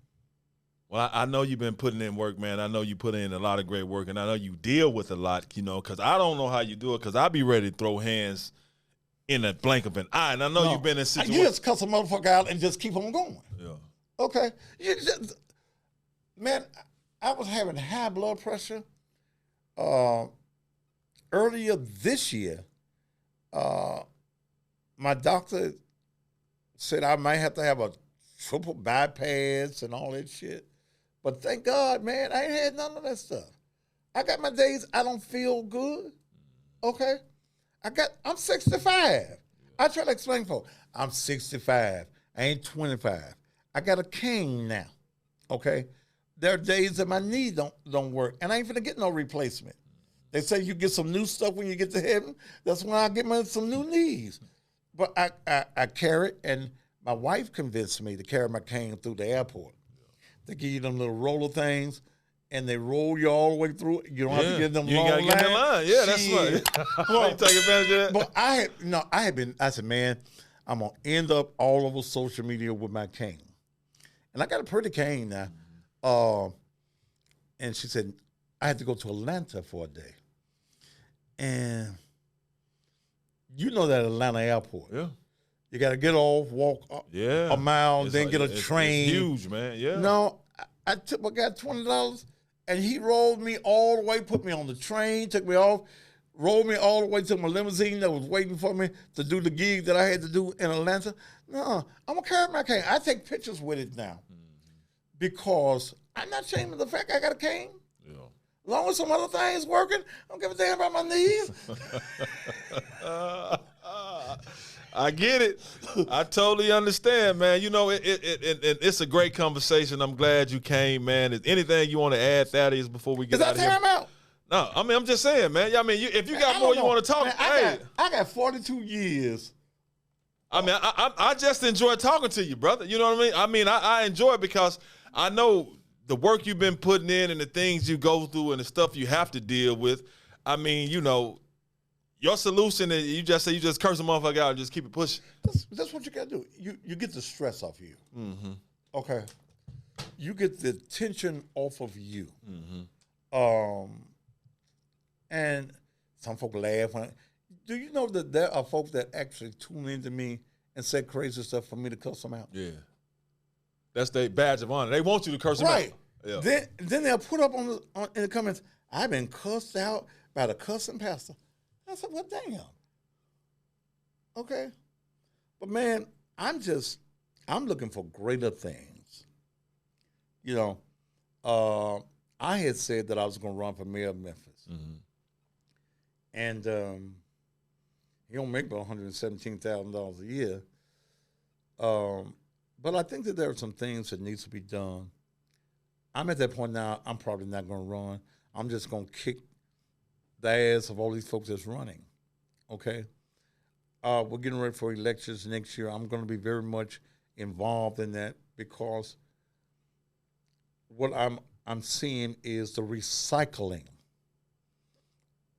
[SPEAKER 3] Well, I know you've been putting in work, man. I know you put in a lot of great work, and I know you deal with a lot, you know, because I don't know how you do it, because I'll be ready to throw hands in a blink of an eye. And I know you've been in situations.
[SPEAKER 5] You just cuss a motherfucker out and just keep on going. Yeah. Okay. Man, I was having high blood pressure earlier this year. My doctor said I might have to have a triple bypass and all that shit. But thank God, man, I ain't had none of that stuff. I got my days I don't feel good. Okay? I'm 65. I try to explain folks. I'm 65. I ain't 25. I got a cane now. Okay? There are days that my knee don't work, and I ain't finna get no replacement. They say you get some new stuff when you get to heaven. That's when I get some new knees. But I carry it, and my wife convinced me to carry my cane through the airport. They give you them little roller things, and they roll you all the way through. You don't have to get them long lines. You got to get in line. Yeah, that's right. Well, you take advantage of that? But I said, man, I'm going to end up all over social media with my cane. And I got a pretty cane now. And she said, I had to go to Atlanta for a day. And you know that Atlanta airport. Yeah. You got to get off, walk a mile, then get a train.
[SPEAKER 3] It's huge, man. Yeah.
[SPEAKER 5] No, I took my guy $20, and he rolled me all the way, put me on the train, took me off, rolled me all the way to my limousine that was waiting for me to do the gig that I had to do in Atlanta. No, I'm gonna carry my cane. I take pictures with it now because I'm not ashamed of the fact I got a cane.
[SPEAKER 3] Yeah.
[SPEAKER 5] As long as some other things working, I don't give a damn about my knees.
[SPEAKER 3] I get it. I totally understand, man. You know, it's a great conversation. I'm glad you came, man. Is anything you want to add, Thaddeus, before we get out of here?
[SPEAKER 5] Is that time out?
[SPEAKER 3] No, I mean, I'm just saying, man. If you got more you want to talk,
[SPEAKER 5] man,
[SPEAKER 3] hey.
[SPEAKER 5] I got 42 years.
[SPEAKER 3] I mean, I just enjoy talking to you, brother. You know what I mean? I mean, I enjoy it because I know the work you've been putting in and the things you go through and the stuff you have to deal with. I mean, you know, your solution is you just curse a motherfucker out and just keep it pushing.
[SPEAKER 5] That's what you got to do. You get the stress off you.
[SPEAKER 3] Mm-hmm.
[SPEAKER 5] Okay. You get the tension off of you.
[SPEAKER 3] Mm-hmm.
[SPEAKER 5] And some folk laugh. Do you know that there are folks that actually tune into me and say crazy stuff for me to cuss them out?
[SPEAKER 3] Yeah. That's their badge of honor. They want you to curse them out. Yeah.
[SPEAKER 5] Then they'll put up in the comments, I've been cussed out by the cussing pastor. I said, well, damn. Okay. But, man, I'm looking for greater things. You know, I had said that I was going to run for mayor of Memphis.
[SPEAKER 3] Mm-hmm.
[SPEAKER 5] And he don't make about $117,000 a year. But I think that there are some things that needs to be done. I'm at that point now, I'm probably not going to run. I'm just going to kick the ass of all these folks that's running, okay? We're getting ready for elections next year. I'm going to be very much involved in that because what I'm seeing is the recycling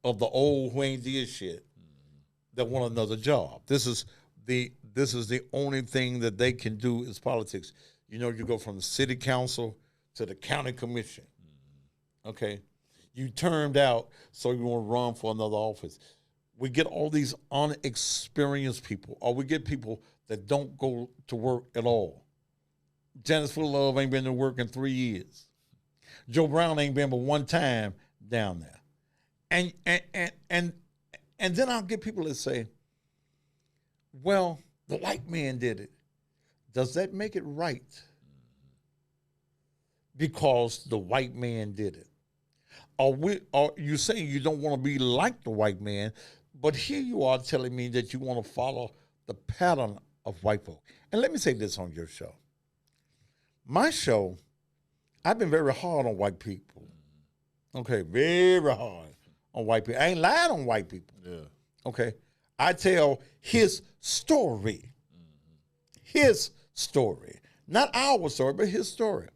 [SPEAKER 5] of the old who ain't did shit that want another job. This is the only thing that they can do is politics. You know, you go from the city council to the county commission, okay? You turned out, so you want to run for another office. We get all these unexperienced people, or we get people that don't go to work at all. Janice Full ain't been to work in 3 years. Joe Brown ain't been but one time down there. And then I'll get people that say, well, the white man did it. Does that make it right? Because the white man did it. Are you saying you don't want to be like the white man, but here you are telling me that you want to follow the pattern of white folk. And let me say this on your show. My show, I've been very hard on white people. Okay, very hard on white people. I ain't lying on white people.
[SPEAKER 3] Yeah.
[SPEAKER 5] Okay. I tell his story. His story. Not our story, but his story.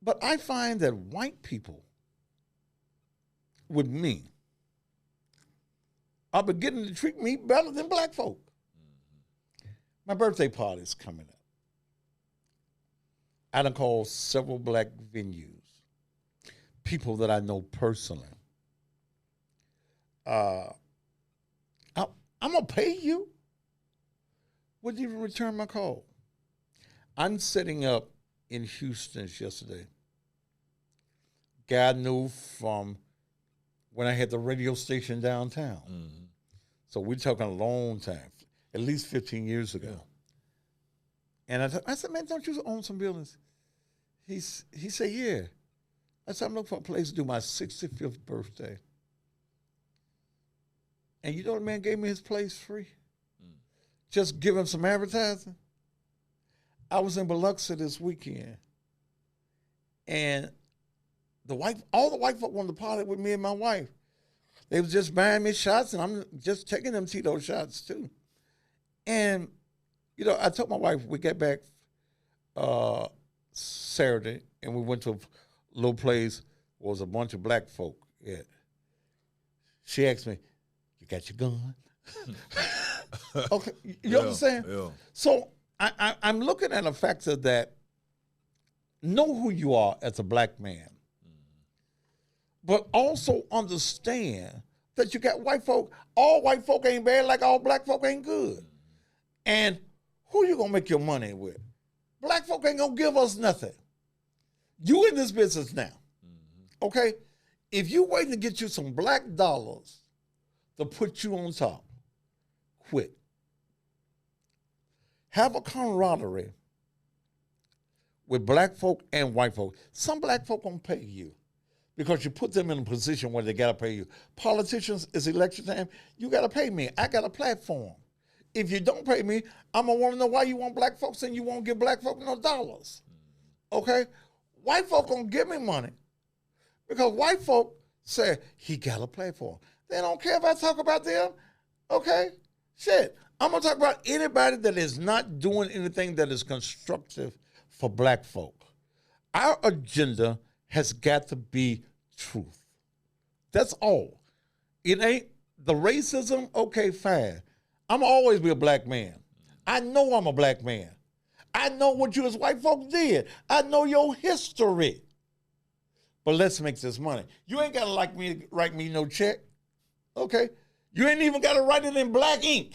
[SPEAKER 5] But I find that white people with me are beginning to treat me better than black folk. My birthday party is coming up. I done called several black venues, people that I know personally. I'm going to pay you. Wouldn't even return my call. I'm setting up in Houston yesterday. Guy knew from when I had the radio station downtown. Mm-hmm. So we're talking a long time, at least 15 years ago. And I said, man, don't you own some buildings? He said, yeah. I said, I'm looking for a place to do my 65th birthday. And you know the man gave me his place free? Just give him some advertising. I was in Biloxi this weekend. And all the white folk wanted to party with me and my wife. They was just buying me shots, and I'm just taking them Tito shots too. And, you know, I told my wife, we got back Saturday, and we went to a little place where was a bunch of black folk. Yeah. She asked me, you got your gun? Okay, you understand? Yeah. So I'm looking at a factor that know who you are as a black man, but also understand that you got white folk. All white folk ain't bad like all black folk ain't good. And who you gonna make your money with? Black folk ain't gonna give us nothing. You in this business now, okay? If you waiting to get you some black dollars to put you on top, quit. Have a camaraderie with black folk and white folk. Some black folk gonna pay you because you put them in a position where they gotta pay you. Politicians, it's election time, you gotta pay me. I got a platform. If you don't pay me, I'm gonna wanna know why you want black folks and you won't give black folk no dollars. Okay? White folk gonna give me money because white folk say, he got a platform. They don't care if I talk about them. Okay? Shit. I'm gonna talk about anybody that is not doing anything that is constructive for black folk. Our agenda has got to be truth. That's all. It ain't the racism, okay, fine. I'm always be a black man. I know I'm a black man. I know what you as white folks did. I know your history. But let's make this money. You ain't gotta like me, write me no check. Okay? You ain't even gotta write it in black ink.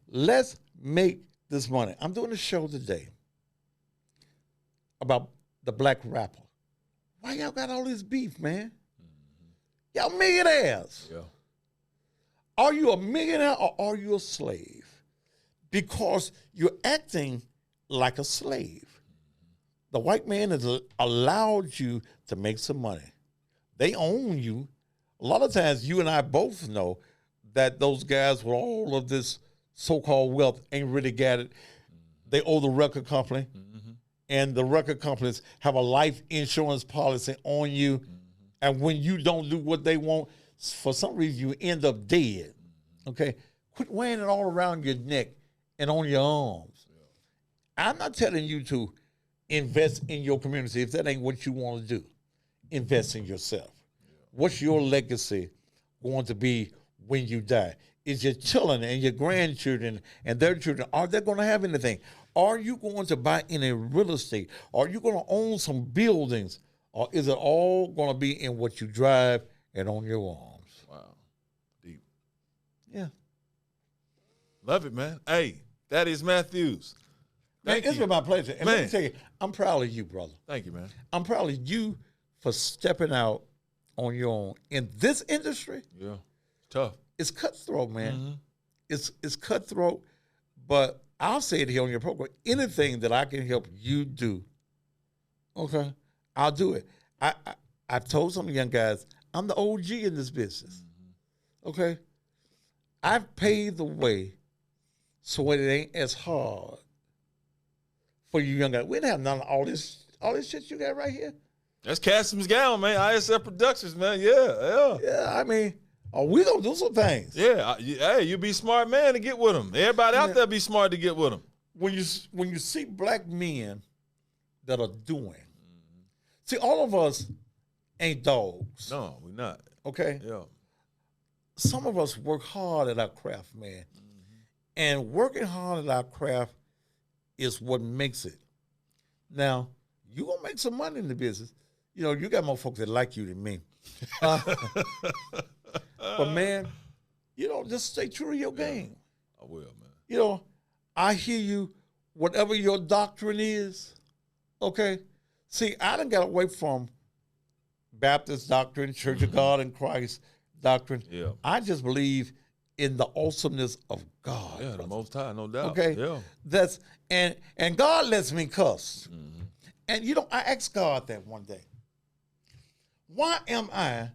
[SPEAKER 5] Let's make this money. I'm doing a show today about the black rapper. Why y'all got all this beef, man? Y'all millionaires.
[SPEAKER 3] Yeah.
[SPEAKER 5] Are you a millionaire or are you a slave? Because you're acting like a slave. The white man has allowed you to make some money. They own you. A lot of times you and I both know that those guys with all of this so-called wealth ain't really got it. They owe the record company, and the record companies have a life insurance policy on you, and when you don't do what they want, for some reason you end up dead. Okay? Quit wearing it all around your neck and on your arms. I'm not telling you to invest in your community if that ain't what you want to do. Invest in yourself. What's your legacy going to be when you die? Is your children and your grandchildren and their children, are they going to have anything? Are you going to buy any real estate? Are you going to own some buildings? Or is it all going to be in what you drive and on your arms?
[SPEAKER 3] Wow. Deep.
[SPEAKER 5] Yeah.
[SPEAKER 3] Love it, man. Hey, Thaddeus Matthews. Thank
[SPEAKER 5] It's
[SPEAKER 3] you.
[SPEAKER 5] been my pleasure. And let me tell you, I'm proud of you, brother.
[SPEAKER 3] Thank you, man.
[SPEAKER 5] I'm proud of you for stepping out on your own. In this industry,
[SPEAKER 3] Yeah. Tough.
[SPEAKER 5] it's cutthroat, man. It's cutthroat, but I'll say it here on your program. Anything that I can help you do, okay, I'll do it. I've told some young guys, I'm the OG in this business, okay? I've paved the way so it ain't as hard for you young guys. We didn't have none of all this shit you got right here.
[SPEAKER 3] That's Cassim's gown, man. ISF Productions, man. Yeah.
[SPEAKER 5] Yeah, I mean, we gonna do some things.
[SPEAKER 3] Yeah. Hey, you be smart man to get with them. Everybody out there be smart to get with them.
[SPEAKER 5] When you see black men that are doing, see, all of us ain't dogs.
[SPEAKER 3] No, we're not.
[SPEAKER 5] Okay?
[SPEAKER 3] Yeah.
[SPEAKER 5] Some of us work hard at our craft, man. And working hard at our craft is what makes it. Now, you gonna make some money in the business. You know, you got more folks that like you than me. But man, you know, just stay true to your game.
[SPEAKER 3] I will, man.
[SPEAKER 5] You know, I hear you, whatever your doctrine is, okay? See, I done got away from Baptist doctrine, Church of God in Christ doctrine.
[SPEAKER 3] Yeah.
[SPEAKER 5] I just believe in the awesomeness of God.
[SPEAKER 3] Yeah, the Most High, no doubt.
[SPEAKER 5] Okay?
[SPEAKER 3] Yeah.
[SPEAKER 5] That's and God lets me cuss. And you know, I asked God that one day. Why am I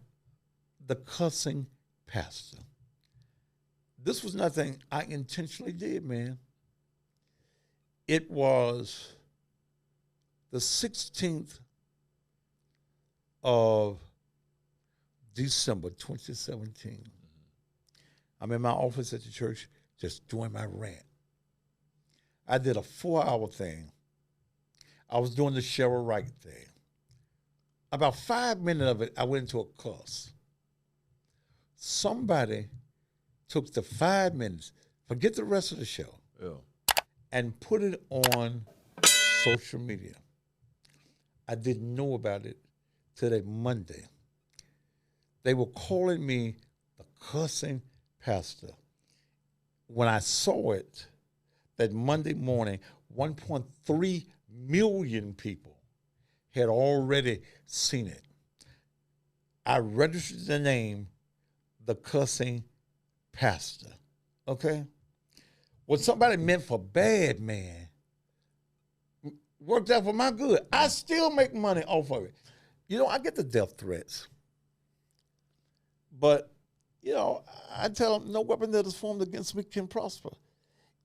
[SPEAKER 5] the cussing pastor? This was nothing I intentionally did, man. It was the 16th of December 2017. I'm in my office at the church just doing my rant. I did a 4-hour thing. I was doing the Cheryl Wright thing. About 5 minutes of it, I went into a cuss. Somebody took the 5 minutes, forget the rest of the show, and put it on social media. I didn't know about it till that Monday. They were calling me the cussing pastor. When I saw it that Monday morning, 1.3 million people had already seen it. I registered the name the Cussing Pastor. Okay? What somebody meant for bad, man, worked out for my good. I still make money off of it. You know, I get the death threats. But, you know, I tell them, no weapon that is formed against me can prosper.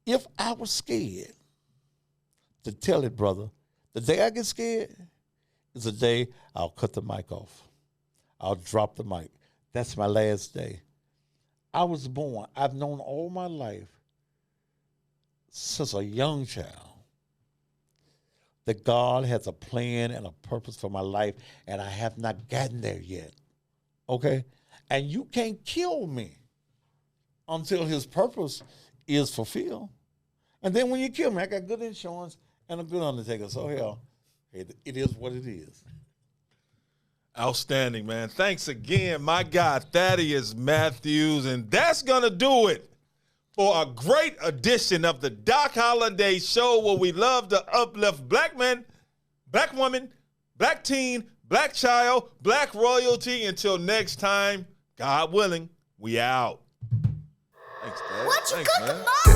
[SPEAKER 5] If I was scared to tell it, brother, the day I get scared is the day I'll cut the mic off. I'll drop the mic. That's my last day. I was born. I've known all my life, since a young child, that God has a plan and a purpose for my life, and I have not gotten there yet. Okay? And you can't kill me until his purpose is fulfilled. And then when you kill me, I got good insurance and a good undertaker. So, hell, it is what it is.
[SPEAKER 3] Outstanding, man. Thanks again, my guy, Thaddeus Matthews. And that's going to do it for a great edition of the Doc Holliday Show, where we love to uplift black men, black woman, black teen, black child, black royalty. Until next time, God willing, we out. Thanks, Dad.
[SPEAKER 1] What you
[SPEAKER 3] Thanks,
[SPEAKER 1] cooking,
[SPEAKER 3] man.
[SPEAKER 1] Mom?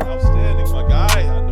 [SPEAKER 3] Outstanding, my guy. I know.